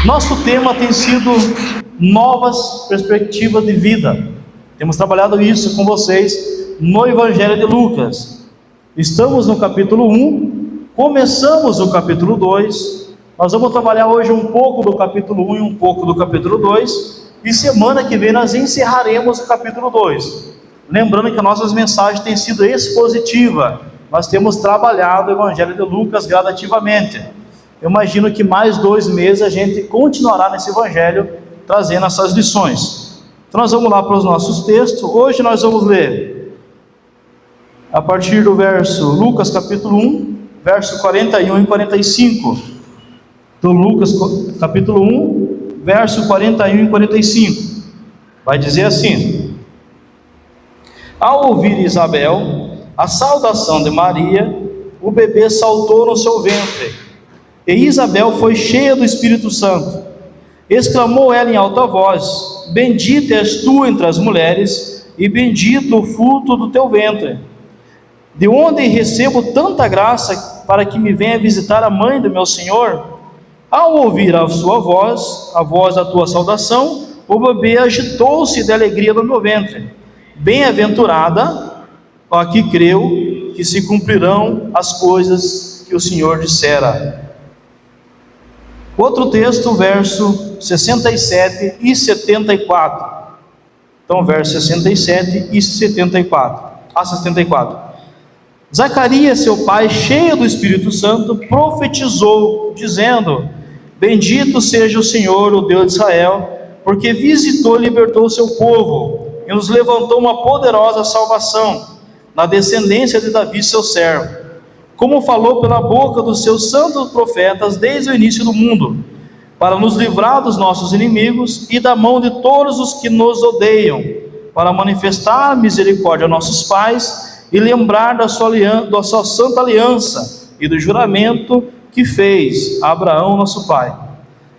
Nosso tema tem sido novas perspectivas de vida. Temos trabalhado isso com vocês no Evangelho de Lucas. Estamos no capítulo 1, começamos o capítulo 2. Nós vamos trabalhar hoje um pouco do capítulo 1 e um pouco do capítulo 2. E semana que vem nós encerraremos o capítulo 2. Lembrando que as nossas mensagens têm sido expositivas. Nós temos trabalhado o Evangelho de Lucas gradativamente. Eu imagino que mais 2 meses a gente continuará nesse Evangelho, trazendo essas lições. Então nós vamos lá para os nossos textos. Hoje nós vamos ler a partir do verso, Lucas capítulo 1, verso 41 e 45. Então Lucas capítulo 1, verso 41 e 45. Vai dizer assim: Ao ouvir Isabel a saudação de Maria, o bebê saltou no seu ventre, e Isabel foi cheia do Espírito Santo. Exclamou ela em alta voz: Bendita és tu entre as mulheres, e bendito o fruto do teu ventre. De onde recebo tanta graça para que me venha visitar a mãe do meu Senhor? Ao ouvir a sua voz, a voz da tua saudação, o bebê agitou-se de alegria no meu ventre. Bem-aventurada a que creu que se cumprirão as coisas que o Senhor dissera. Outro texto, verso 67 e 74. Então, verso 67 e 74. A 74. Zacarias, seu pai, cheio do Espírito Santo, profetizou, dizendo: Bendito seja o Senhor, o Deus de Israel, porque visitou e libertou o seu povo, e nos levantou uma poderosa salvação, na descendência de Davi, seu servo, como falou pela boca dos seus santos profetas desde o início do mundo, para nos livrar dos nossos inimigos e da mão de todos os que nos odeiam, para manifestar misericórdia a nossos pais e lembrar da sua santa aliança e do juramento que fez a Abraão nosso pai,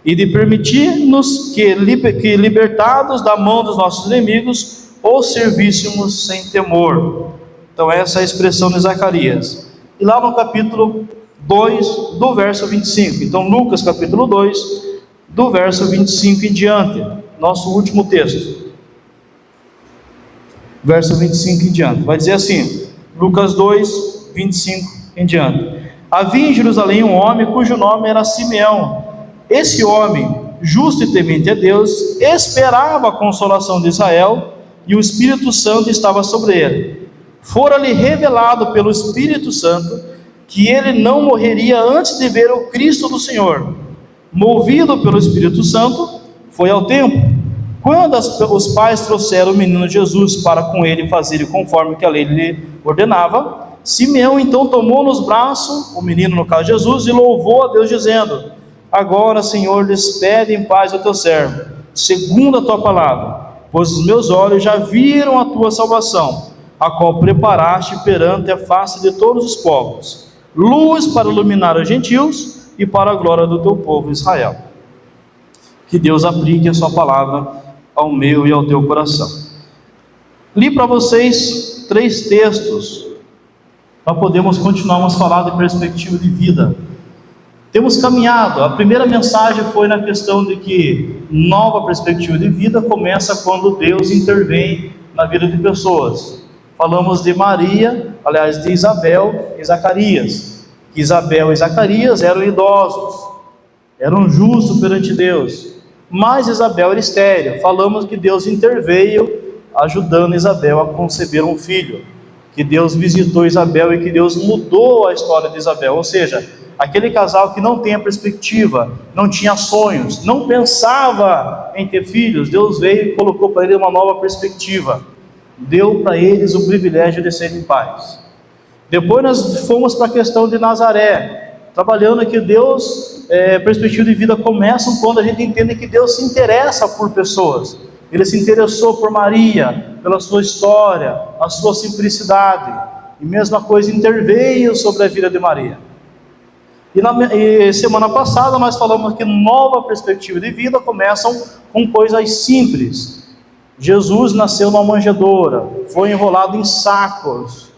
e de permitir-nos que libertados da mão dos nossos inimigos, os servíssemos sem temor. Então essa é a expressão de Zacarias. E lá no capítulo 2, do verso 25. Então Lucas capítulo 2, do verso 25 em diante, nosso último texto. Verso 25 em diante, vai dizer assim, Lucas 2, 25 em diante. Havia em Jerusalém um homem cujo nome era Simeão. Esse homem, justo e temente a Deus, esperava a consolação de Israel, e o Espírito Santo estava sobre ele. Fora-lhe revelado pelo Espírito Santo que ele não morreria antes de ver o Cristo do Senhor. Movido pelo Espírito Santo, foi ao templo. Quando os pais trouxeram o menino Jesus para com ele fazerem conforme que a lei lhe ordenava, Simeão então tomou nos braços o menino, no caso Jesus, e louvou a Deus dizendo: Agora, Senhor, despede em paz o teu servo, segundo a tua palavra, pois os meus olhos já viram a tua salvação, a qual preparaste perante a face de todos os povos, luz para iluminar os gentios e para a glória do teu povo Israel. Que Deus aplique a sua palavra ao meu e ao teu coração. Li para vocês 3 textos, para podermos continuarmos a falar de perspectiva de vida. Temos caminhado, a primeira mensagem foi na questão de que nova perspectiva de vida começa quando Deus intervém na vida de pessoas. Falamos de Maria, aliás, de Isabel e Zacarias. Que Isabel e Zacarias eram idosos, eram justos perante Deus, mas Isabel era estéril. Falamos que Deus interveio, ajudando Isabel a conceber um filho, que Deus visitou Isabel e que Deus mudou a história de Isabel. Ou seja, aquele casal que não tinha perspectiva, não tinha sonhos, não pensava em ter filhos, Deus veio e colocou para ele uma nova perspectiva. Deu para eles o privilégio de serem pais. Depois nós fomos para a questão de Nazaré, trabalhando que Deus, perspectiva de vida começam quando a gente entende que Deus se interessa por pessoas. Ele se interessou por Maria, pela sua história, a sua simplicidade, e mesma coisa interveio sobre a vida de Maria. E semana passada nós falamos que nova perspectiva de vida começam com coisas simples. Jesus nasceu numa manjedoura, foi enrolado em sacos,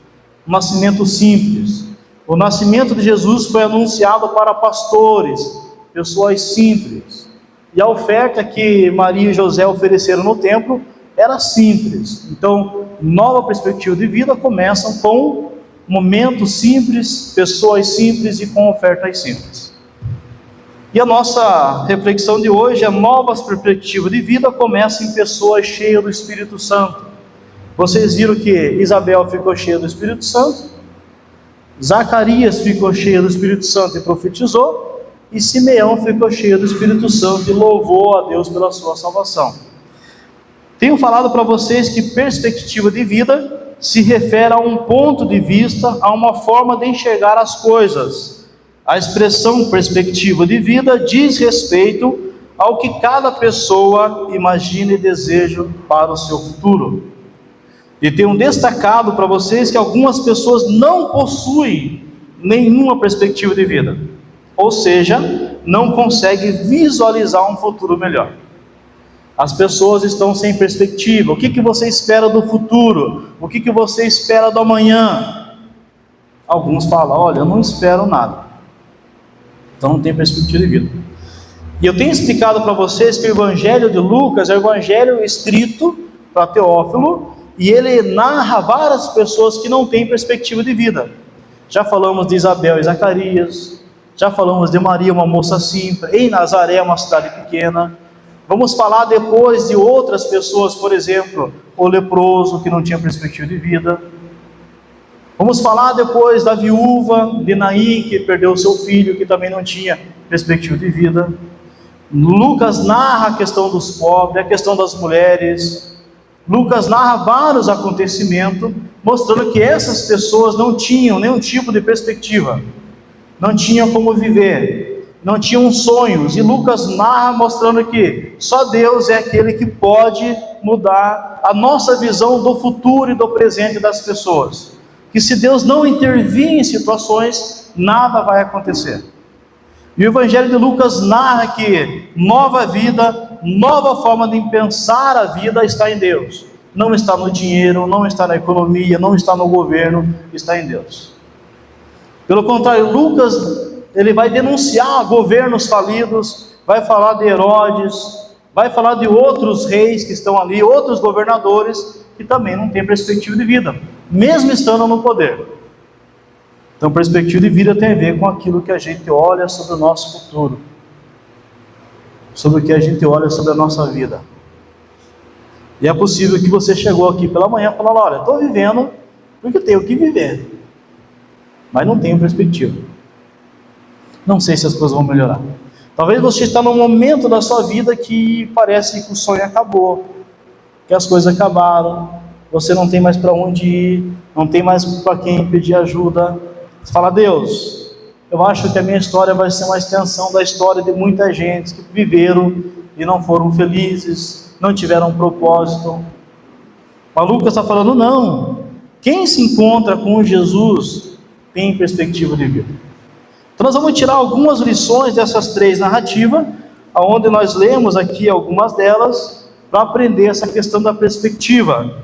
um nascimento simples. O nascimento de Jesus foi anunciado para pastores, pessoas simples. E a oferta que Maria e José ofereceram no templo era simples. Então, nova perspectiva de vida começa com momentos simples, pessoas simples e com ofertas simples. E a nossa reflexão de hoje é: novas perspectivas de vida começam em pessoas cheias do Espírito Santo. Vocês viram que Isabel ficou cheia do Espírito Santo, Zacarias ficou cheio do Espírito Santo e profetizou, e Simeão ficou cheio do Espírito Santo e louvou a Deus pela sua salvação. Tenho falado para vocês que perspectiva de vida se refere a um ponto de vista, a uma forma de enxergar as coisas. A expressão perspectiva de vida diz respeito ao que cada pessoa imagina e deseja para o seu futuro. E tenho destacado para vocês que algumas pessoas não possuem nenhuma perspectiva de vida, ou seja, não conseguem visualizar um futuro melhor. As pessoas estão sem perspectiva. O que você espera do futuro? O que você espera do amanhã? Alguns falam: olha, eu não espero nada. Então não tem perspectiva de vida. E eu tenho explicado para vocês que o Evangelho de Lucas é o Evangelho escrito para Teófilo, e ele narra várias pessoas que não têm perspectiva de vida. Já falamos de Isabel e Zacarias, já falamos de Maria, uma moça simples, em Nazaré, uma cidade pequena. Vamos falar depois de outras pessoas, por exemplo, o leproso que não tinha perspectiva de vida. Vamos falar depois da viúva de Naim, que perdeu seu filho, que também não tinha perspectiva de vida. Lucas narra a questão dos pobres, a questão das mulheres. Lucas narra vários acontecimentos, mostrando que essas pessoas não tinham nenhum tipo de perspectiva, não tinham como viver, não tinham sonhos. E Lucas narra mostrando que só Deus é aquele que pode mudar a nossa visão do futuro e do presente das pessoas. Que se Deus não intervir em situações, nada vai acontecer. E o Evangelho de Lucas narra que nova vida, nova forma de pensar a vida está em Deus. Não está no dinheiro, não está na economia, não está no governo, está em Deus. Pelo contrário, Lucas, ele vai denunciar governos falidos, vai falar de Herodes, vai falar de outros reis que estão ali, outros governadores que também não têm perspectiva de vida, mesmo estando no poder. Então, perspectiva de vida tem a ver com aquilo que a gente olha sobre o nosso futuro, sobre o que a gente olha sobre a nossa vida. E é possível que você chegou aqui pela manhã e falou: olha, estou vivendo porque eu tenho que viver, mas não tenho perspectiva. Não sei se as coisas vão melhorar. Talvez você está num momento da sua vida que parece que o sonho acabou, que as coisas acabaram, você não tem mais para onde ir, não tem mais para quem pedir ajuda. Você fala: Deus, eu acho que a minha história vai ser uma extensão da história de muita gente que viveram e não foram felizes, não tiveram um propósito. Mas Lucas está falando: não, quem se encontra com Jesus tem perspectiva de vida. Então nós vamos tirar algumas lições dessas três narrativas, onde nós lemos aqui algumas delas, para aprender essa questão da perspectiva.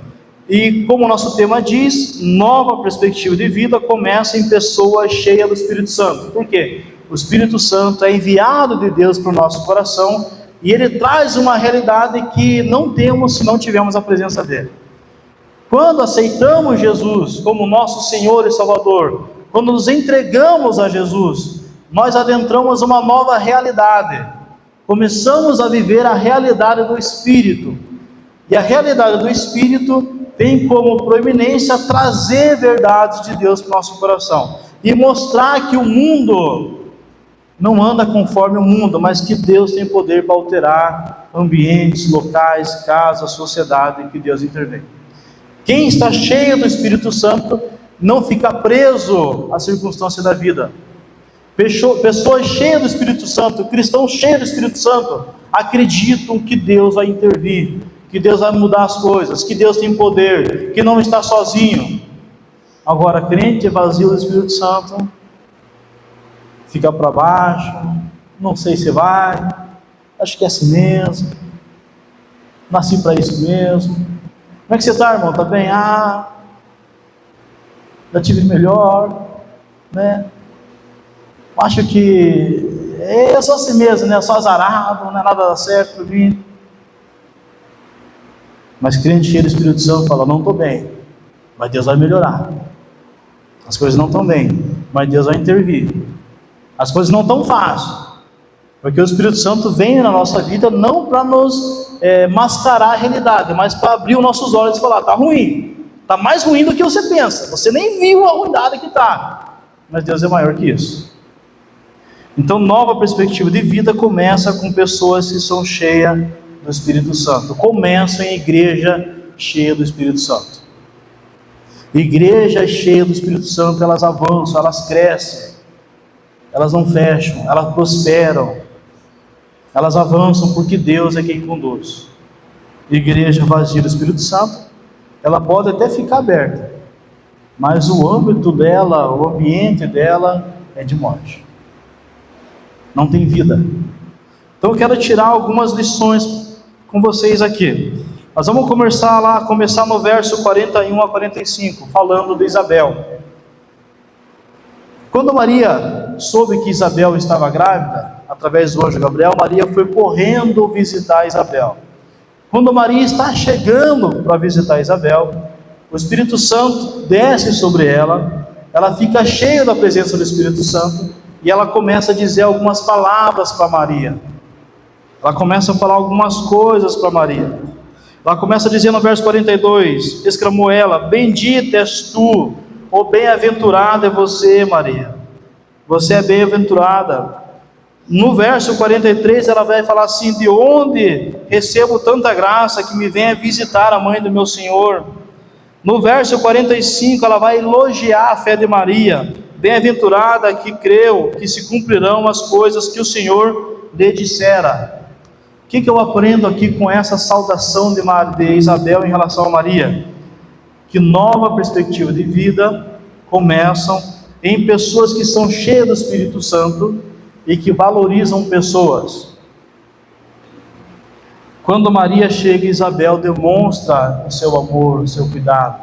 E como o nosso tema diz, nova perspectiva de vida começa em pessoas cheias do Espírito Santo. Por quê? O Espírito Santo é enviado de Deus para o nosso coração, e ele traz uma realidade que não temos se não tivermos a presença dele. Quando aceitamos Jesus como nosso Senhor e Salvador, quando nos entregamos a Jesus, nós adentramos uma nova realidade, começamos a viver a realidade do Espírito, e a realidade do Espírito tem como proeminência trazer verdades de Deus para o nosso coração, e mostrar que o mundo não anda conforme o mundo, mas que Deus tem poder para alterar ambientes, locais, casas, sociedade, em que Deus intervém. Quem está cheio do Espírito Santo não fica preso à circunstância da vida. Pessoas cheias do Espírito Santo, cristãos cheios do Espírito Santo, acreditam que Deus vai intervir, que Deus vai mudar as coisas, que Deus tem poder, que não está sozinho. Agora, crente vazio do Espírito Santo fica para baixo, não sei se vai, acho que é assim mesmo, nasci para isso mesmo. Como é que você está, irmão? Está bem? Já tive melhor, né? Acho que Eu sou assim mesmo, né? Eu sou azarado, não é nada dá certo para mim. Mas crente cheio do Espírito Santo fala: não estou bem, mas Deus vai melhorar. As coisas não estão bem, mas Deus vai intervir. As coisas não estão fáceis, porque o Espírito Santo vem na nossa vida não para nos mascarar a realidade, mas para abrir os nossos olhos e falar: está ruim, está mais ruim do que você pensa, você nem viu a ruindade que está, mas Deus é maior que isso. Então, nova perspectiva de vida começa com pessoas que são cheias do Espírito Santo, começam em igreja cheia do Espírito Santo. Igreja cheia do Espírito Santo, elas avançam, elas crescem, elas não fecham, elas prosperam, elas avançam porque Deus é quem conduz. Igreja vazia do Espírito Santo, ela pode até ficar aberta, mas o âmbito dela, o ambiente dela é de morte, não tem vida. Então eu quero tirar algumas lições com vocês aqui. Nós vamos começar no verso 41 a 45, falando de Isabel. Quando Maria soube que Isabel estava grávida, através do anjo Gabriel, Maria foi correndo visitar Isabel. Quando Maria está chegando para visitar Isabel, o Espírito Santo desce sobre ela, ela fica cheia da presença do Espírito Santo, e ela começa a dizer algumas palavras para Maria. Ela começa a falar algumas coisas para Maria. Ela começa a dizer no verso 42, exclamou ela: bendita és tu, ou bem-aventurada é você, Maria. Você é bem-aventurada. No verso 43 ela vai falar assim: de onde recebo tanta graça que me venha visitar a mãe do meu Senhor? No verso 45 ela vai elogiar a fé de Maria: bem-aventurada que creu que se cumprirão as coisas que o Senhor lhe dissera. O que eu aprendo aqui com essa saudação de Isabel em relação a Maria? Que nova perspectiva de vida começam em pessoas que são cheias do Espírito Santo e que valorizam pessoas. Quando Maria chega, Isabel demonstra o seu amor, o seu cuidado.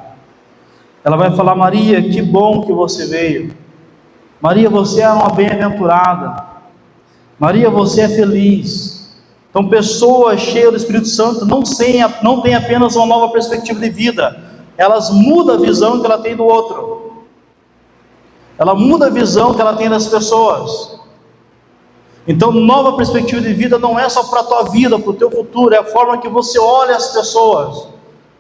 Ela vai falar: Maria, que bom que você veio. Maria, você é uma bem-aventurada. Maria, você é feliz. Então, pessoas cheias do Espírito Santo não têm apenas uma nova perspectiva de vida, elas mudam a visão que ela tem do outro. Ela muda a visão que ela tem das pessoas. Então, nova perspectiva de vida não é só para a tua vida, para o teu futuro, é a forma que você olha as pessoas,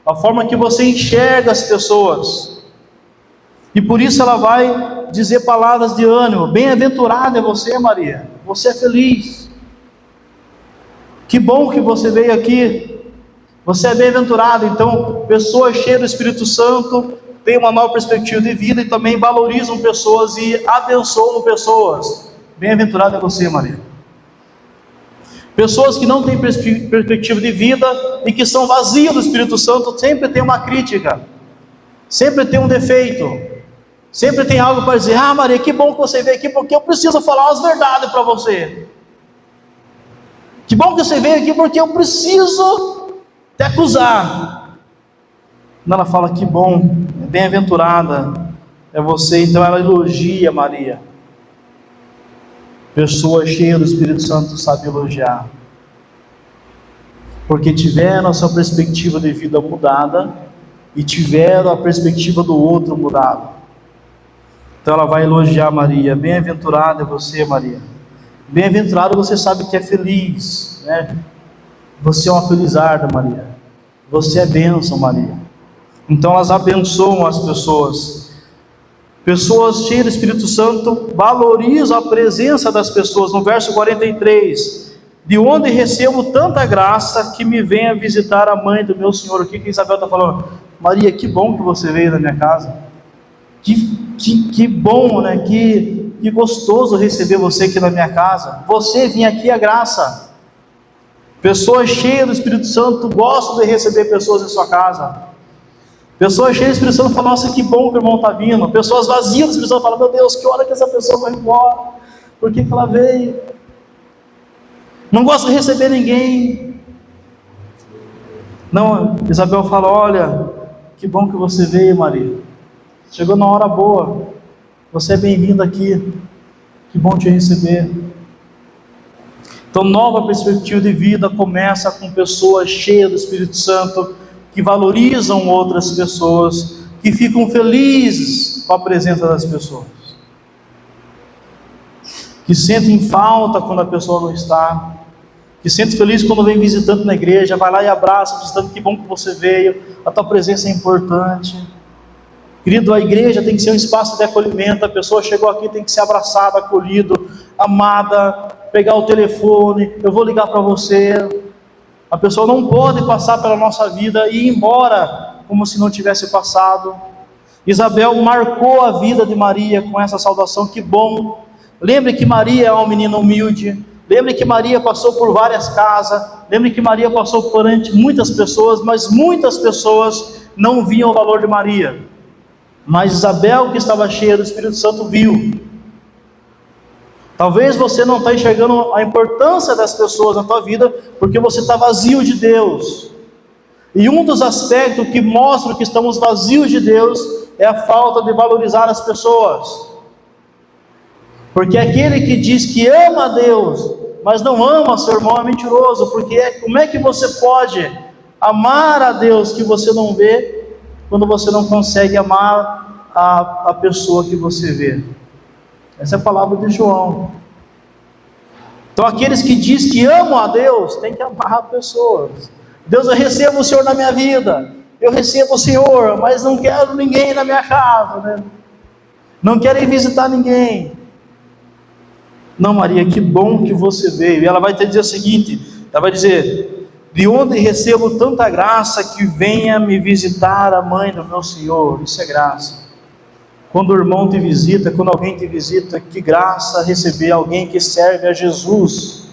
a forma que você enxerga as pessoas. E por isso ela vai dizer palavras de ânimo: bem-aventurada é você, Maria, você é feliz. Que bom que você veio aqui, você é bem-aventurada. Então, pessoas cheias do Espírito Santo têm uma nova perspectiva de vida e também valorizam pessoas e abençoam pessoas. Bem-aventurada é você, Maria. Pessoas que não têm perspectiva de vida e que são vazias do Espírito Santo sempre tem uma crítica, sempre tem um defeito, sempre tem algo para dizer: ah, Maria, que bom que você veio aqui, porque eu preciso falar as verdades para você. Que bom que você veio aqui, porque eu preciso te acusar. Quando ela fala: que bom, bem-aventurada é você, então ela elogia Maria. Pessoa cheia do Espírito Santo sabe elogiar, porque tiveram a sua perspectiva de vida mudada e tiveram a perspectiva do outro mudada. Então ela vai elogiar Maria: bem-aventurada é você, Maria. Bem-aventurado, você sabe que é feliz, né? Você é uma felizarda, Maria. Você é bênção, Maria. Então elas abençoam as pessoas. Pessoas cheias do Espírito Santo valorizam a presença das pessoas. No verso 43, de onde recebo tanta graça que me venha visitar a mãe do meu Senhor. O que Isabel está falando? Maria, que bom que você veio na minha casa. Que bom, né? Que gostoso receber você aqui na minha casa. Você vinha aqui a graça. Pessoas cheias do Espírito Santo gostam de receber pessoas em sua casa. Pessoas cheias do Espírito Santo falam: nossa, que bom que o irmão está vindo. Pessoas vazias do Espírito Santo falam: meu Deus, que hora que essa pessoa vai embora? Por que ela veio? Não gosta de receber ninguém. Não, Isabel fala: olha, que bom que você veio, Maria. Chegou na hora boa. Você é bem-vindo aqui. Que bom te receber. Então, nova perspectiva de vida começa com pessoas cheias do Espírito Santo, que valorizam outras pessoas, que ficam felizes com a presença das pessoas, que sentem falta quando a pessoa não está, que sentem feliz quando vem visitante na igreja, vai lá e abraça, visitante, que bom que você veio, a tua presença é importante. Querido, a igreja tem que ser um espaço de acolhimento, a pessoa chegou aqui, tem que ser abraçada, acolhido, amada, pegar o telefone, eu vou ligar para você. A pessoa não pode passar pela nossa vida e ir embora como se não tivesse passado. Isabel marcou a vida de Maria com essa saudação, que bom. Lembre que Maria é uma menina humilde, lembre que Maria passou por várias casas, lembre que Maria passou por muitas pessoas, mas muitas pessoas não viam o valor de Maria. Mas Isabel, que estava cheia do Espírito Santo, viu. Talvez você não está enxergando a importância das pessoas na tua vida, porque você está vazio de Deus. E um dos aspectos que mostram que estamos vazios de Deus é a falta de valorizar as pessoas. Porque aquele que diz que ama a Deus, mas não ama seu irmão, é mentiroso. Porque como é que você pode amar a Deus que você não vê, quando você não consegue amar a pessoa que você vê? Essa é a palavra de João. Então, aqueles que dizem que amam a Deus, tem que amar pessoas. Deus, eu recebo o Senhor na minha vida, eu recebo o Senhor, mas não quero ninguém na minha casa, né? Não quero ir visitar ninguém. Não, Maria, que bom que você veio. E ela vai te dizer o seguinte, ela vai dizer: de onde recebo tanta graça, que venha me visitar a mãe do meu Senhor. Isso é graça. Quando o irmão te visita, quando alguém te visita, que graça receber alguém que serve a Jesus.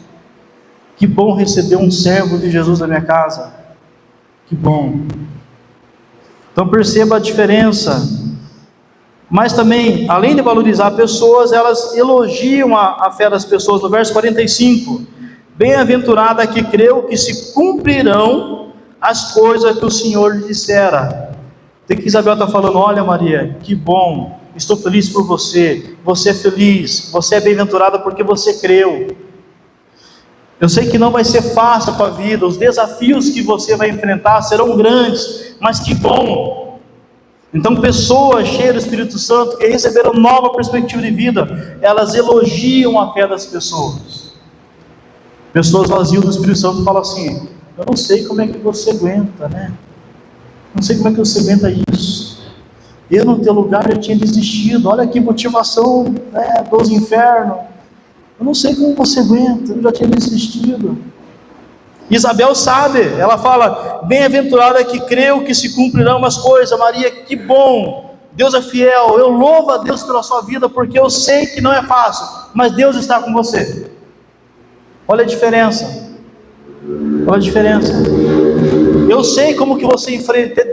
Que bom receber um servo de Jesus na minha casa. Que bom. Então perceba a diferença. Mas também, além de valorizar pessoas, elas elogiam a fé das pessoas. No verso 45, bem-aventurada que creu que se cumprirão as coisas que o Senhor lhe dissera. Tem que Isabel está falando: olha, Maria, que bom, estou feliz por você, você é feliz, você é bem-aventurada porque você creu. Eu sei que não vai ser fácil para a vida, os desafios que você vai enfrentar serão grandes, mas que bom. Então, pessoas cheias do Espírito Santo, que receberam nova perspectiva de vida, elas elogiam a fé das pessoas. Pessoas vazias do Espírito Santo falam assim: eu não sei como é que você aguenta, né? Não sei como é que você aguenta isso. Eu no teu lugar eu tinha desistido. Olha que motivação, né, dos infernos. Eu não sei como você aguenta, eu já tinha desistido. Isabel sabe, ela fala: bem-aventurada que creu que se cumprirão as coisas. Maria, que bom, Deus é fiel, eu louvo a Deus pela sua vida, porque eu sei que não é fácil, mas Deus está com você. Olha a diferença, olha a diferença. Eu sei como que você enfrenta, é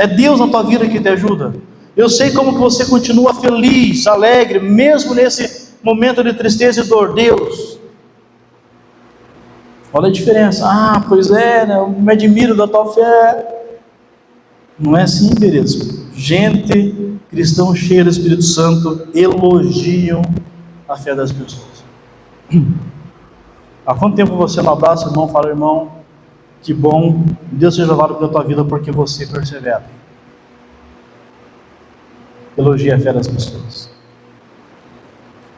Deus na tua vida que te ajuda. Eu sei como que você continua feliz, alegre, mesmo nesse momento de tristeza e dor. Deus. Olha a diferença. Ah, pois é, né? Eu me admiro da tua fé. Não é assim, queridos. Gente, cristão cheio do Espírito Santo, elogiam a fé das pessoas. Há quanto tempo você não abraça o irmão e fala: irmão, que bom, Deus seja louvado pela tua vida porque você persevera. Elogia a fé das pessoas.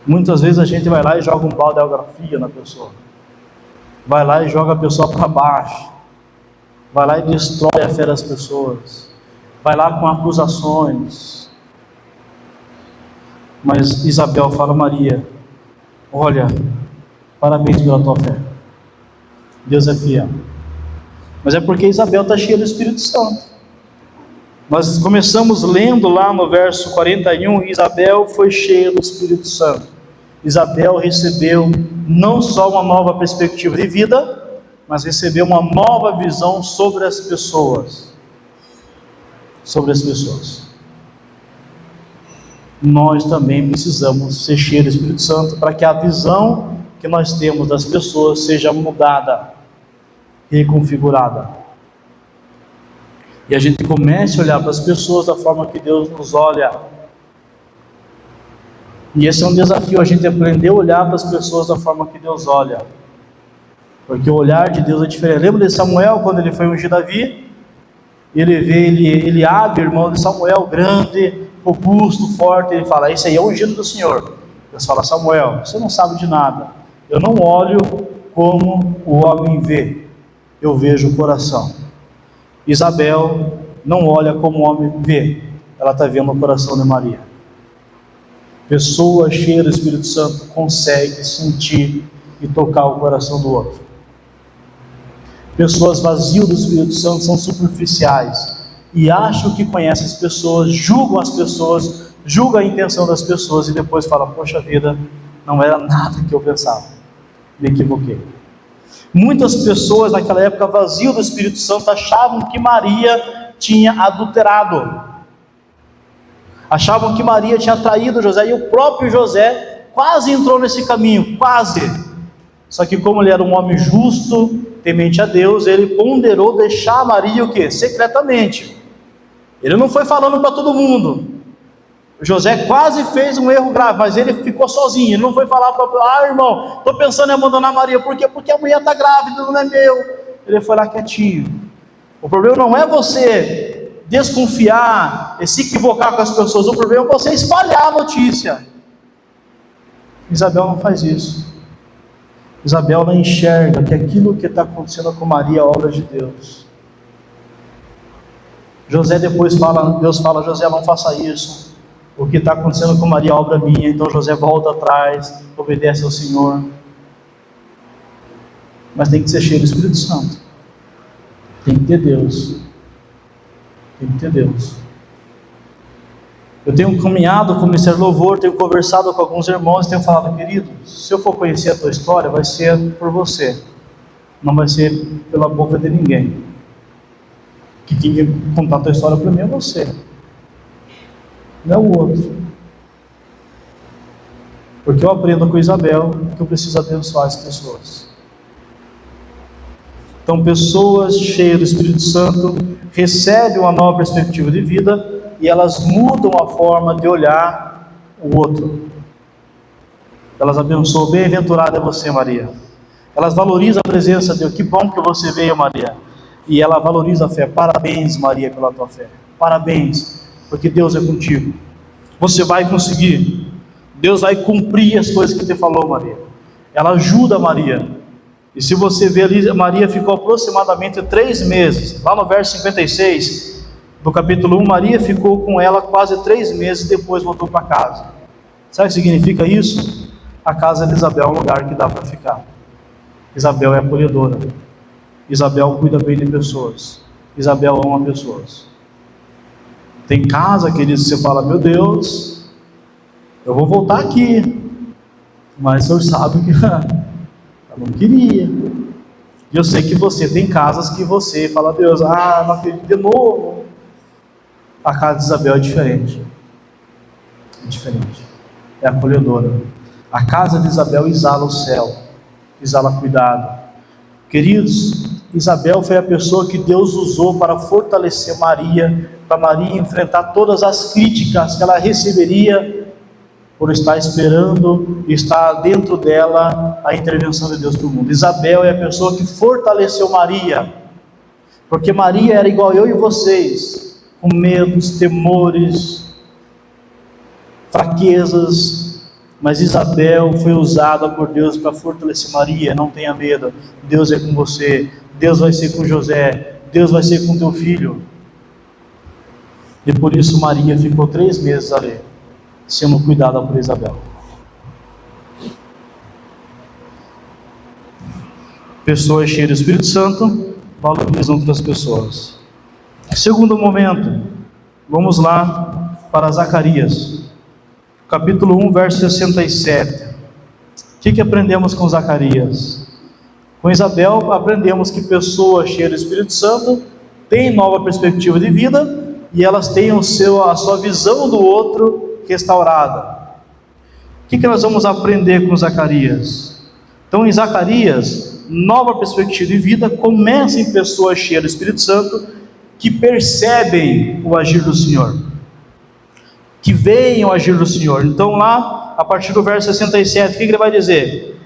Muitas vezes a gente vai lá e joga um balde de geografia na pessoa. Vai lá e joga a pessoa para baixo. Vai lá e destrói a fé das pessoas. Vai lá com acusações. Mas Isabel fala: Maria, olha, parabéns pela tua fé. Deus é fiel. Mas é porque Isabel está cheia do Espírito Santo. Nós começamos lendo lá no verso 41, Isabel foi cheia do Espírito Santo. Isabel recebeu não só uma nova perspectiva de vida, mas recebeu uma nova visão sobre as pessoas. Sobre as pessoas. Nós também precisamos ser cheios do Espírito Santo para que a visão que nós temos das pessoas seja mudada, reconfigurada. E a gente comece a olhar para as pessoas da forma que Deus nos olha. E esse é um desafio, a gente aprender a olhar para as pessoas da forma que Deus olha. Porque o olhar de Deus é diferente. Lembra de Samuel, quando ele foi ungir Davi? Ele vê Eliabe, irmão de Samuel, grande, robusto, forte. Ele fala: esse aí é o ungido do Senhor. Deus fala: Samuel, você não sabe de nada. Eu não olho como o homem vê, eu vejo o coração. Isabel não olha como o homem vê, ela está vendo o coração de Maria. Pessoa cheia do Espírito Santo consegue sentir e tocar o coração do outro. Pessoas vazias do Espírito Santo são superficiais e acham que conhecem as pessoas, julgam a intenção das pessoas e depois falam: poxa vida, não era nada que eu pensava, me equivoquei. Muitas pessoas naquela época vazias do Espírito Santo achavam que Maria tinha adulterado, achavam que Maria tinha traído José, e o próprio José quase entrou nesse caminho, quase. Só que como ele era um homem justo, temente a Deus, ele ponderou deixar Maria o quê? Secretamente. Ele não foi falando para todo mundo. José quase fez um erro grave, mas ele ficou sozinho, ele não foi falar para irmão, estou pensando em abandonar Maria. Por quê? Porque a mulher está grávida, não é meu. Ele foi lá quietinho. O problema não é você desconfiar e se equivocar com as pessoas, o problema é você espalhar a notícia. Isabel não faz isso. Isabel não enxerga que aquilo que está acontecendo com Maria é obra de Deus. José depois fala, Deus fala: José, não faça isso, o que está acontecendo com Maria é obra minha. Então José volta atrás, obedece ao Senhor. Mas tem que ser cheio do Espírito Santo, tem que ter Deus, tem que ter Deus. Eu tenho caminhado com o Ministério Louvor, tenho conversado com alguns irmãos e tenho falado: querido, se eu for conhecer a tua história, vai ser por você, não vai ser pela boca de ninguém. Que quem tem que contar a tua história para mim é você, não é o outro. Porque eu aprendo com Isabel que eu preciso abençoar as pessoas. Então, pessoas cheias do Espírito Santo recebem uma nova perspectiva de vida e elas mudam a forma de olhar o outro. Elas abençoam: bem-aventurada é você, Maria. Elas valorizam a presença de Deus: que bom que você veio, Maria. E ela valoriza a fé: parabéns, Maria, pela tua fé, parabéns, porque Deus é contigo, você vai conseguir, Deus vai cumprir as coisas que te falou, Maria. Ela ajuda Maria. E se você ver ali, Maria ficou aproximadamente 3 meses, lá no verso 56 do capítulo 1, Maria ficou com ela quase 3 meses, depois voltou para casa. Sabe o que significa isso? A casa de Isabel é um lugar que dá para ficar. Isabel é acolhedora, Isabel cuida bem de pessoas, Isabel ama pessoas. Tem casa, querido, você fala: meu Deus, eu vou voltar aqui, mas o senhor sabe que eu não queria. E eu sei que você tem casas que você fala: Deus, não acredito de novo. A casa de Isabel é diferente, é acolhedora. A casa de Isabel exala o céu, exala cuidado. Queridos, Isabel foi a pessoa que Deus usou para fortalecer Maria, para Maria enfrentar todas as críticas que ela receberia por estar esperando, estar dentro dela a intervenção de Deus para o mundo. Isabel é a pessoa que fortaleceu Maria, porque Maria era igual eu e vocês, com medos, temores, fraquezas, mas Isabel foi usada por Deus para fortalecer Maria. Não tenha medo, Deus é com você, Deus vai ser com José, Deus vai ser com teu filho. E por isso Maria ficou 3 meses ali, sendo cuidada por Isabel. Pessoas cheias do Espírito Santo valorizam outras pessoas. Segundo momento, vamos lá para Zacarias, capítulo 1, verso 67. O que aprendemos com Zacarias? Com Isabel aprendemos que pessoas cheias do Espírito Santo têm nova perspectiva de vida e elas têm a sua visão do outro restaurada. O que nós vamos aprender com Zacarias? Então, em Zacarias, nova perspectiva de vida começa em pessoas cheias do Espírito Santo que percebem o agir do Senhor, que veem o agir do Senhor. Então lá a partir do verso 67, o que ele vai dizer?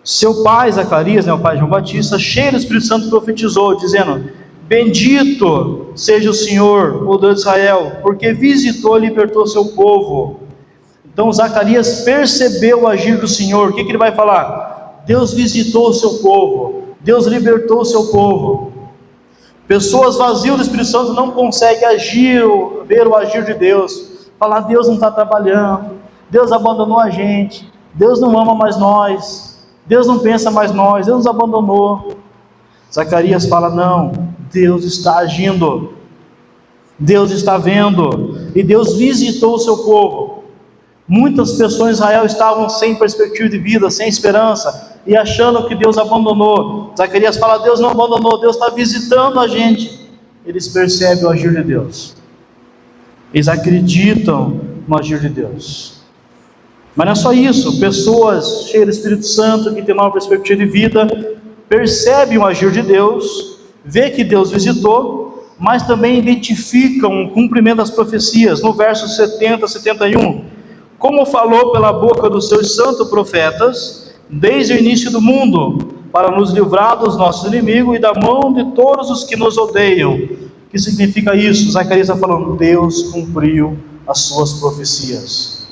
Seu pai, Zacarias, o pai de João Batista, cheio do Espírito Santo, profetizou, dizendo: bendito seja o Senhor, o Deus de Israel, porque visitou e libertou seu povo. Então Zacarias percebeu o agir do Senhor. O que ele vai falar? Deus visitou o seu povo, Deus libertou o seu povo. Pessoas vazias do Espírito Santo não conseguem ver o agir de Deus. Falar: Deus não está trabalhando, Deus abandonou a gente, Deus não ama mais nós, Deus não pensa mais nós, Deus nos abandonou. Zacarias fala: não, Deus está agindo, Deus está vendo, e Deus visitou o seu povo. Muitas pessoas em Israel estavam sem perspectiva de vida, sem esperança, e achando que Deus abandonou. Zacarias fala: Deus não abandonou, Deus está visitando a gente. Eles percebem o agir de Deus, eles acreditam no agir de Deus. Mas não é só isso, pessoas cheias do Espírito Santo, que têm uma perspectiva de vida, percebem o agir de Deus, vê que Deus visitou, mas também identificam o cumprimento das profecias. No verso 70, 71, como falou pela boca dos seus santos profetas, desde o início do mundo, para nos livrar dos nossos inimigos e da mão de todos os que nos odeiam. O que significa isso? Zacarias está falando: Deus cumpriu as suas profecias.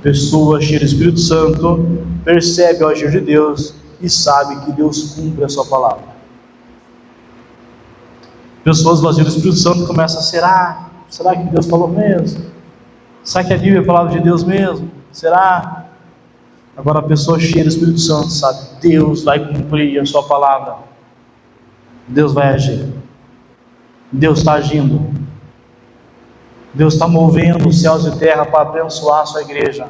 Pessoa cheia do Espírito Santo percebe o agir de Deus e sabe que Deus cumpre a sua palavra. Pessoas vazias do Espírito Santo começam: será que Deus falou mesmo? Será que a Bíblia é a palavra de Deus mesmo? Será? Agora a pessoa cheia do Espírito Santo sabe: Deus vai cumprir a sua palavra, Deus vai agir, Deus está agindo, Deus está movendo os céus e terra para abençoar a sua igreja.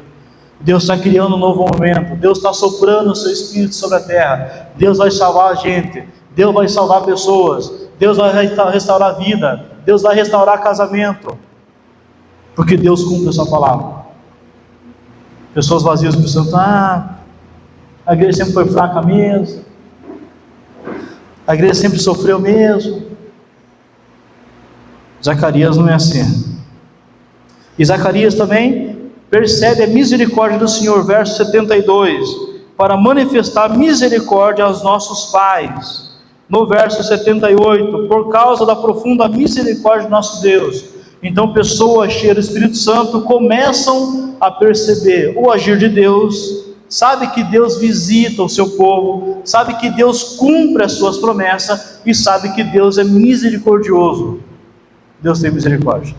Deus está criando um novo momento, Deus está soprando o seu Espírito sobre a terra. Deus vai salvar a gente, Deus vai salvar pessoas, Deus vai restaurar a vida, Deus vai restaurar casamento, porque Deus cumpre a sua palavra. Pessoas vazias do Espírito Santo: a igreja sempre foi fraca mesmo, a igreja sempre sofreu mesmo. Zacarias não é assim. E Zacarias também percebe a misericórdia do Senhor, verso 72, para manifestar misericórdia aos nossos pais. No verso 78, por causa da profunda misericórdia do nosso Deus. Então pessoas cheias do Espírito Santo começam a perceber o agir de Deus, sabe que Deus visita o seu povo, sabe que Deus cumpre as suas promessas, e sabe que Deus é misericordioso. Deus tem misericórdia,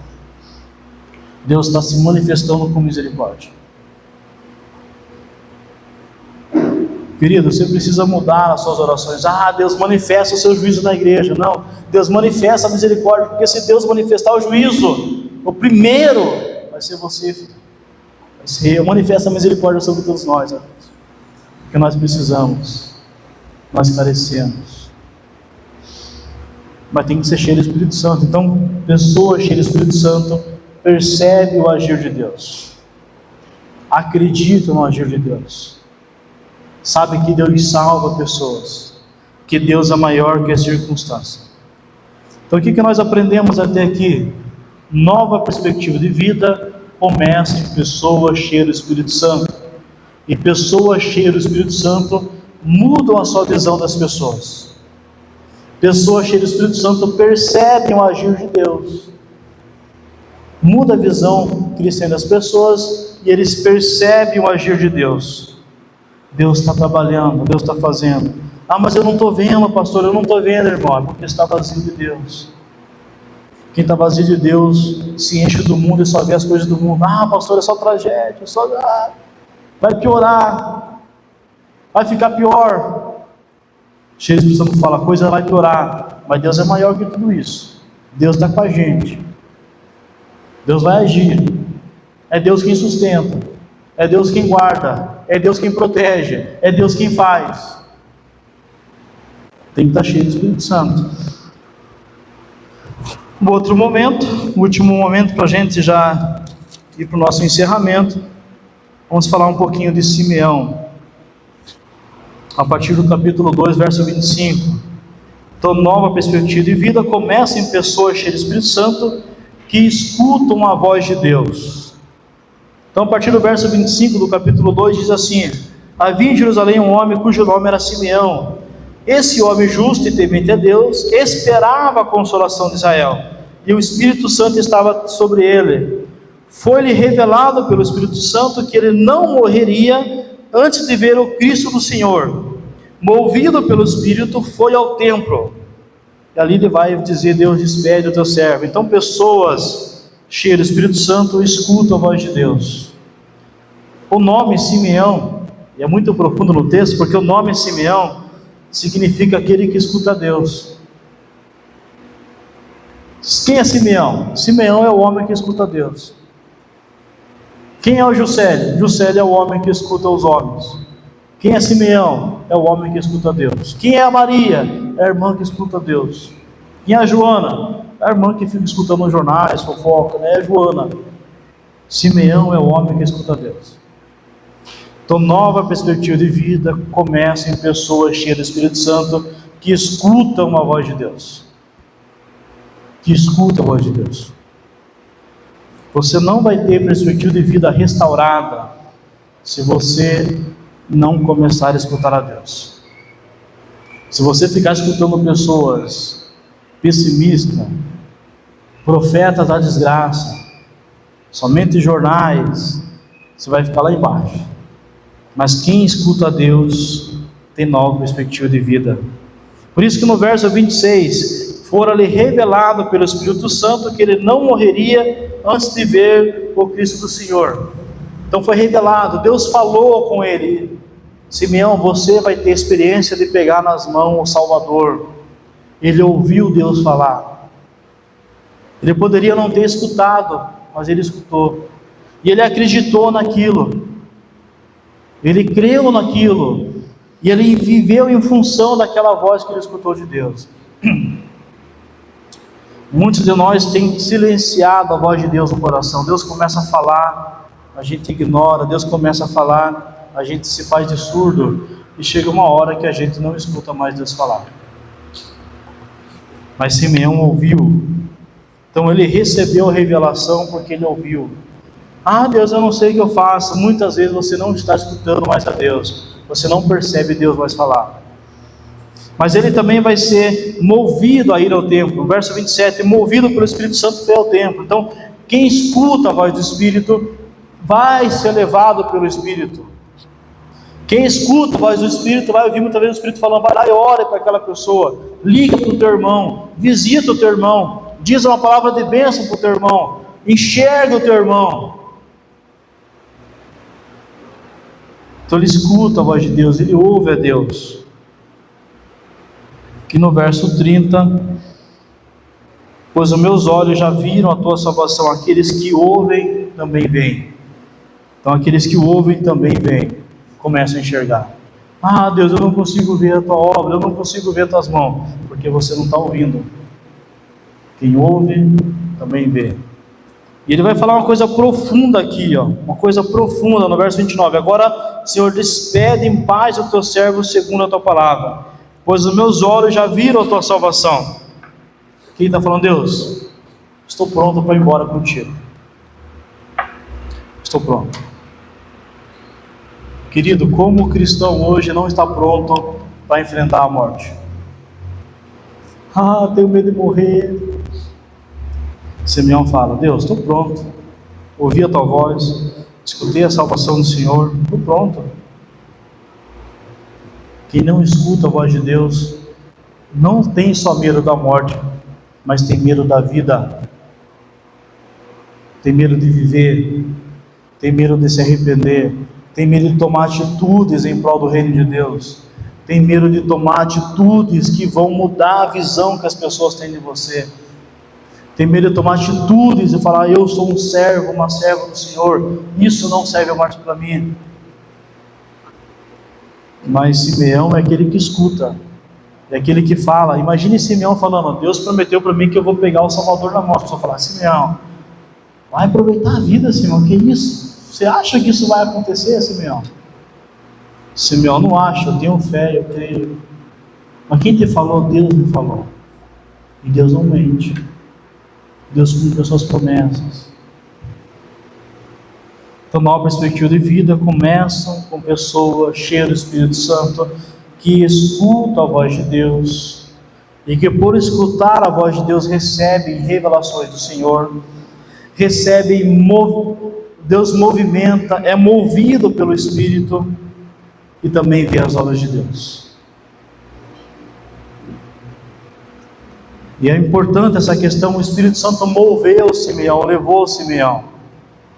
Deus está se manifestando com misericórdia. Querido, você precisa mudar as suas orações. Deus manifesta o seu juízo na igreja. Não, Deus manifesta a misericórdia, porque se Deus manifestar o juízo, o primeiro vai ser você, filho. Vai ser, manifesta a misericórdia sobre todos nós, porque nós precisamos, nós carecemos. Mas tem que ser cheio do Espírito Santo. Então, pessoas cheias do Espírito Santo percebe o agir de Deus, acredita no agir de Deus, sabe que Deus salva pessoas, que Deus é maior que a circunstância. Então o que nós aprendemos até aqui? Nova perspectiva de vida começa em pessoas cheias do Espírito Santo, e pessoas cheias do Espírito Santo mudam a sua visão das pessoas. Pessoas cheias do Espírito Santo percebem o agir de Deus, muda a visão cristã das pessoas, e eles percebem o agir de Deus. Deus está trabalhando, Deus está fazendo. Mas eu não estou vendo, pastor, eu não estou vendo, irmão. É porque está vazio de Deus. Quem está vazio de Deus se enche do mundo e só vê as coisas do mundo. Pastor, é só tragédia, vai piorar, vai ficar pior. Cheio de Espírito Santo fala: a coisa vai piorar, mas Deus é maior que tudo isso. Deus está com a gente, Deus vai agir. É Deus quem sustenta, é Deus quem guarda, é Deus quem protege, é Deus quem faz. Tem que estar cheio do Espírito Santo. Um outro momento, último momento para a gente já ir para o nosso encerramento, vamos falar um pouquinho de Simeão, a partir do capítulo 2, verso 25. Então, nova perspectiva de vida começa em pessoas cheias do Espírito Santo, que escutam a voz de Deus. Então, a partir do verso 25 do capítulo 2, diz assim: havia em Jerusalém um homem cujo nome era Simeão. Esse homem justo e temente a Deus esperava a consolação de Israel, e o Espírito Santo estava sobre ele. Foi-lhe revelado pelo Espírito Santo que ele não morreria antes de ver o Cristo do Senhor. Movido pelo Espírito, foi ao templo. E ali ele vai dizer: Deus, despede o teu servo. Então, pessoas cheias do Espírito Santo escutam a voz de Deus. O nome Simeão, e é muito profundo no texto, porque o nome Simeão significa aquele que escuta a Deus. Quem é Simeão? Simeão é o homem que escuta a Deus. Quem é o Juscelio? Juscelio é o homem que escuta os homens. Quem é Simeão? É o homem que escuta a Deus. Quem é a Maria? É a irmã que escuta a Deus. Quem é a Joana? É a irmã que fica escutando os jornais, fofoca, né? É a Joana. Simeão é o homem que escuta a Deus. Então, nova perspectiva de vida começa em pessoas cheias do Espírito Santo que escutam a voz de Deus. Que escutam a voz de Deus. Você não vai ter perspectiva de vida restaurada se você não começar a escutar a Deus. Se você ficar escutando pessoas pessimistas, profetas da desgraça, somente jornais, você vai ficar lá embaixo. Mas quem escuta a Deus tem nova perspectiva de vida. Por isso que no verso 26, fora-lhe revelado pelo Espírito Santo que ele não morreria antes de ver o Cristo do Senhor. Então foi revelado, Deus falou com ele: Simeão, você vai ter experiência de pegar nas mãos o Salvador. Ele ouviu Deus falar. Ele poderia não ter escutado, mas ele escutou. E ele acreditou naquilo. Ele creu naquilo. E ele viveu em função daquela voz que ele escutou de Deus. Muitos de nós têm silenciado a voz de Deus no coração. Deus começa a falar, a gente ignora. Deus começa a falar, a gente se faz de surdo. E chega uma hora que a gente não escuta mais Deus falar. Mas Simeão ouviu. Então ele recebeu a revelação porque ele ouviu. Ah, Deus, eu não sei o que eu faço. Muitas vezes você não está escutando mais a Deus. Você não percebe Deus mais falar. Mas ele também vai ser movido a ir ao templo. No verso 27, movido pelo Espírito Santo foi ao templo. Então, quem escuta a voz do Espírito vai ser levado pelo Espírito. Quem escuta a voz do Espírito vai ouvir muitas vezes o Espírito falando: vai lá e ore para aquela pessoa, liga para o teu irmão, visita o teu irmão, diz uma palavra de bênção para o teu irmão, enxerga o teu irmão. Então ele escuta a voz de Deus, ele ouve a Deus. Que no verso 30, pois os meus olhos já viram a tua salvação, aqueles que ouvem também veem. Então aqueles que ouvem também veem, começam a enxergar. Ah, Deus, eu não consigo ver a tua obra, eu não consigo ver as tuas mãos, porque você não está ouvindo. Quem ouve também vê. E ele vai falar uma coisa profunda aqui, uma coisa profunda no verso 29. Agora, Senhor, despede em paz o teu servo segundo a tua palavra, pois os meus olhos já viram a tua salvação. Quem está falando? Deus, estou pronto para ir embora contigo. Estou pronto. Querido, como o cristão hoje não está pronto para enfrentar a morte? Ah, tenho medo de morrer. Simeão fala: Deus, estou pronto, ouvi a tua voz, escutei a salvação do Senhor, estou pronto. Quem não escuta a voz de Deus não tem só medo da morte, mas tem medo da vida, tem medo de viver, tem medo de se arrepender, tem medo de tomar atitudes em prol do reino de Deus, tem medo de tomar atitudes que vão mudar a visão que as pessoas têm de você. Tem medo de tomar atitudes e falar: eu sou um servo, uma serva do Senhor, isso não serve mais para mim. Mas Simeão é aquele que escuta, é aquele que fala. Imagine Simeão falando: Deus prometeu para mim que eu vou pegar o Salvador na mão. A pessoa fala: Simeão, vai aproveitar a vida, Simeão, que isso? Você acha que isso vai acontecer, Simeão? Simeão não acha, eu tenho fé, eu creio. Mas quem te falou? Deus me falou. E Deus não mente. Deus cumpre as suas promessas. Então, nova perspectiva de vida começam com pessoas cheias do Espírito Santo, que escutam a voz de Deus, e que por escutar a voz de Deus recebem revelações do Senhor, Deus movimenta, é movido pelo Espírito, e também vê as obras de Deus. E é importante essa questão, o Espírito Santo moveu Simeão, levou Simeão,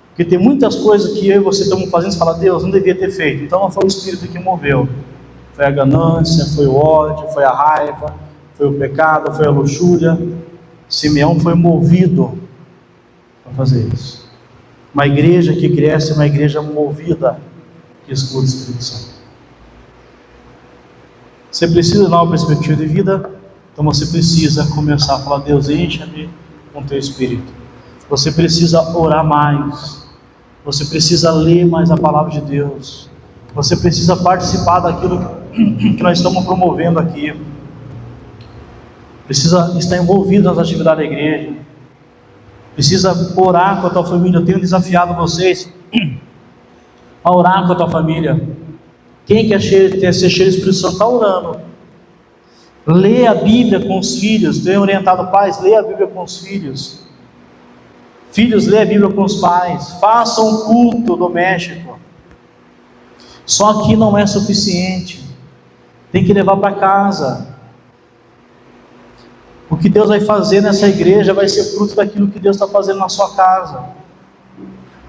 porque tem muitas coisas que eu e você estamos fazendo, e fala, Deus, não devia ter feito. Então não foi o Espírito que moveu, foi a ganância, foi o ódio, foi a raiva, foi o pecado, foi a luxúria. Simeão foi movido para fazer isso. Uma igreja que cresce é uma igreja movida, que escuta o Espírito Santo. Você precisa de uma perspectiva de vida, então você precisa começar a falar, Deus, enche-me com teu Espírito. Você precisa orar mais, você precisa ler mais a palavra de Deus, você precisa participar daquilo que nós estamos promovendo aqui, precisa estar envolvido nas atividades da igreja, precisa orar com a tua família. Eu tenho desafiado vocês a orar com a tua família. Quem quer ser cheio do Espírito Santo está orando. Lê a Bíblia com os filhos. Tenho orientado pais, lê a Bíblia com os filhos. Filhos, lê a Bíblia com os pais. Façam um culto doméstico. Só que não é suficiente. Tem que levar para casa. O que Deus vai fazer nessa igreja vai ser fruto daquilo que Deus está fazendo na sua casa.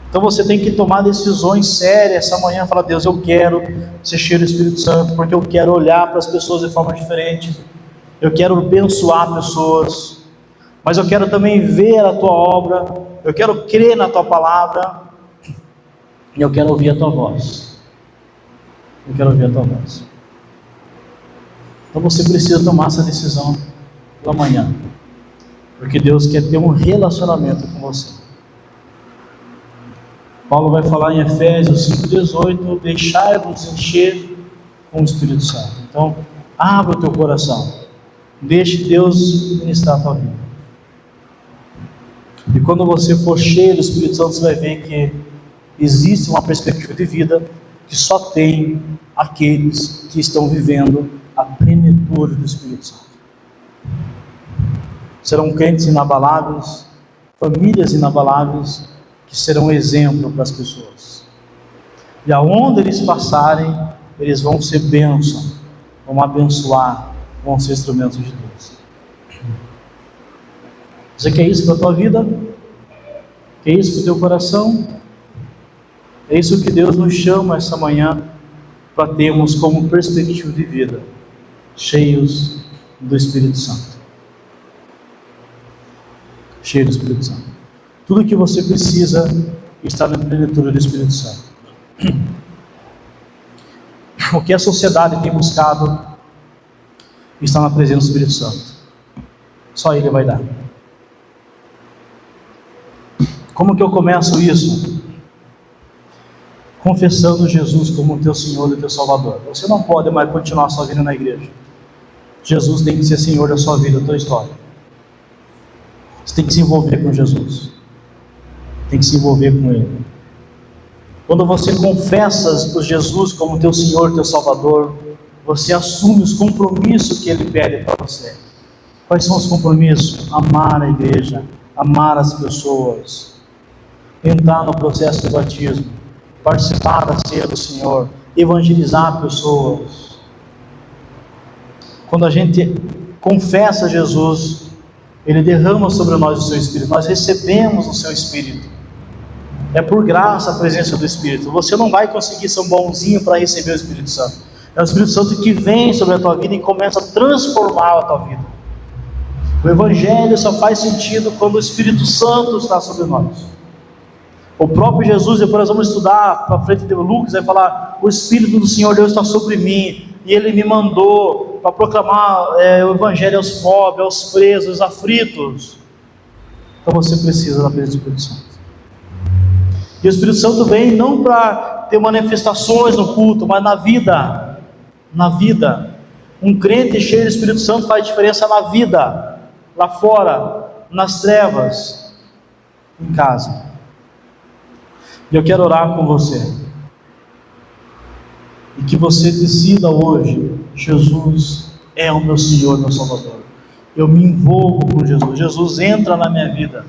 Então você tem que tomar decisões sérias essa manhã. Falar, Deus, eu quero ser cheio do Espírito Santo, porque eu quero olhar para as pessoas de forma diferente. Eu quero abençoar pessoas, mas eu quero também ver a tua obra. Eu quero crer na tua palavra, e eu quero ouvir a tua voz. Eu quero ouvir a tua voz. Então você precisa tomar essa decisão pela manhã, porque Deus quer ter um relacionamento com você. Paulo vai falar em Efésios 5,18, deixai-vos encher com o Espírito Santo. Então, abra o teu coração, deixe Deus ministrar a tua vida. E quando você for cheio do Espírito Santo, você vai ver que existe uma perspectiva de vida que só tem aqueles que estão vivendo a plenitude do Espírito Santo. Serão crentes inabaláveis, famílias inabaláveis, que serão exemplo para as pessoas. E aonde eles passarem, eles vão ser bênção, vão abençoar, vão ser instrumentos de Deus. Você quer isso para a tua vida? Quer isso para o teu coração? É isso que Deus nos chama essa manhã, para termos como perspectiva de vida, cheios do Espírito Santo. Cheio do Espírito Santo. Tudo que você precisa está na plenitude do Espírito Santo. O que a sociedade tem buscado está na presença do Espírito Santo. Só Ele vai dar. Como que eu começo isso? Confessando Jesus como teu Senhor e teu Salvador. Você não pode mais continuar a sua vida na igreja. Jesus tem que ser Senhor da sua vida, da tua história. Você tem que se envolver com Jesus. Tem que se envolver com Ele. Quando você confessa Jesus como teu Senhor, teu Salvador, você assume os compromissos que Ele pede para você. Quais são os compromissos? Amar a igreja, amar as pessoas, entrar no processo de batismo, participar da ceia do Senhor, evangelizar pessoas. Quando a gente confessa Jesus, Ele derrama sobre nós o seu Espírito, nós recebemos o seu Espírito. É por graça a presença do Espírito. Você não vai conseguir ser um bonzinho para receber o Espírito Santo. É o Espírito Santo que vem sobre a tua vida e começa a transformar a tua vida. O Evangelho só faz sentido quando o Espírito Santo está sobre nós. O próprio Jesus, depois nós vamos estudar para frente de Lucas, vai falar: o Espírito do Senhor Deus está sobre mim, e Ele me mandou para proclamar o Evangelho aos pobres, aos presos, aos aflitos. Então você precisa da presença do Espírito Santo. E o Espírito Santo vem não para ter manifestações no culto, mas na vida. Na vida. Um crente cheio do Espírito Santo faz diferença na vida, lá fora, nas trevas, em casa. E eu quero orar com você. E que você decida hoje: Jesus é o meu Senhor, meu Salvador. Eu me envolvo com Jesus. Jesus entra na minha vida.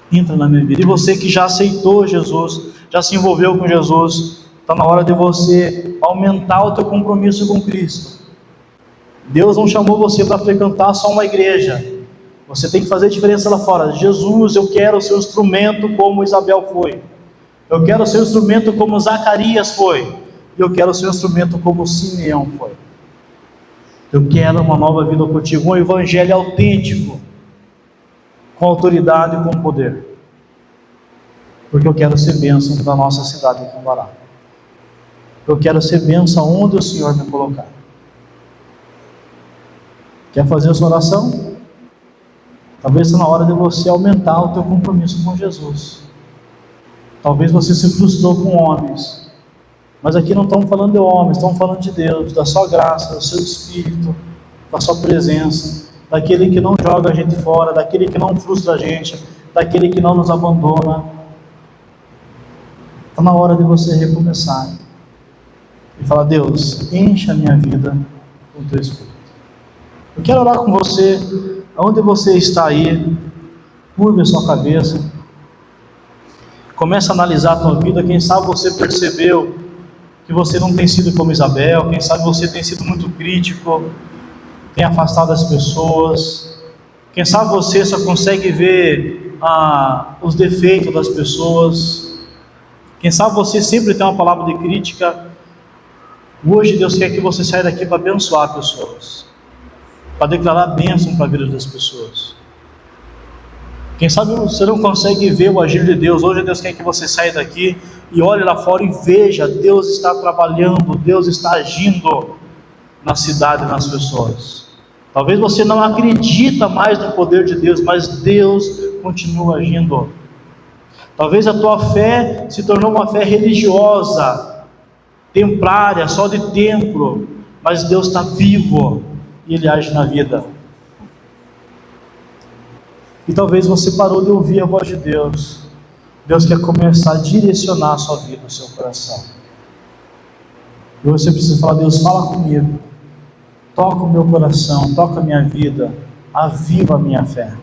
Entra na minha vida. E você que já aceitou Jesus, já se envolveu com Jesus, está na hora de você aumentar o teu compromisso com Cristo. Deus não chamou você para frequentar só uma igreja. Você tem que fazer diferença lá fora. Jesus, eu quero ser um instrumento como Isabel foi. Eu quero ser um instrumento como Zacarias foi. Eu quero ser um instrumento como Simeão foi. Eu quero uma nova vida contigo, um evangelho autêntico, com autoridade e com poder. Porque eu quero ser bênção para a nossa cidade de Cambará. Eu quero ser bênção onde o Senhor me colocar. Quer fazer a sua oração? Talvez está na hora de você aumentar o teu compromisso com Jesus. Talvez você se frustrou com homens. Mas aqui não estamos falando de homens, estamos falando de Deus, da sua graça, do seu Espírito, da sua presença, daquele que não joga a gente fora, daquele que não frustra a gente, daquele que não nos abandona. Está na hora de você recomeçar e falar: Deus, enche a minha vida com o teu Espírito. Eu quero orar com você, aonde você está aí, curva a sua cabeça, comece a analisar a tua vida. Quem sabe você percebeu que você não tem sido como Isabel, quem sabe você tem sido muito crítico, tem afastado as pessoas, quem sabe você só consegue ver os defeitos das pessoas, quem sabe você sempre tem uma palavra de crítica. Hoje Deus quer que você saia daqui para abençoar pessoas, para declarar bênção para a vida das pessoas. Quem sabe você não consegue ver o agir de Deus. Hoje Deus quer que você saia daqui e olhe lá fora e veja: Deus está trabalhando, Deus está agindo na cidade e nas pessoas. Talvez você não acredita mais no poder de Deus, mas Deus continua agindo. Talvez a tua fé se tornou uma fé religiosa, templária, só de templo, mas Deus está vivo e Ele age na vida. E talvez você parou de ouvir a voz de Deus. Deus quer começar a direcionar a sua vida, o seu coração. E você precisa falar: Deus, fala comigo, toca o meu coração, toca a minha vida, aviva a minha fé.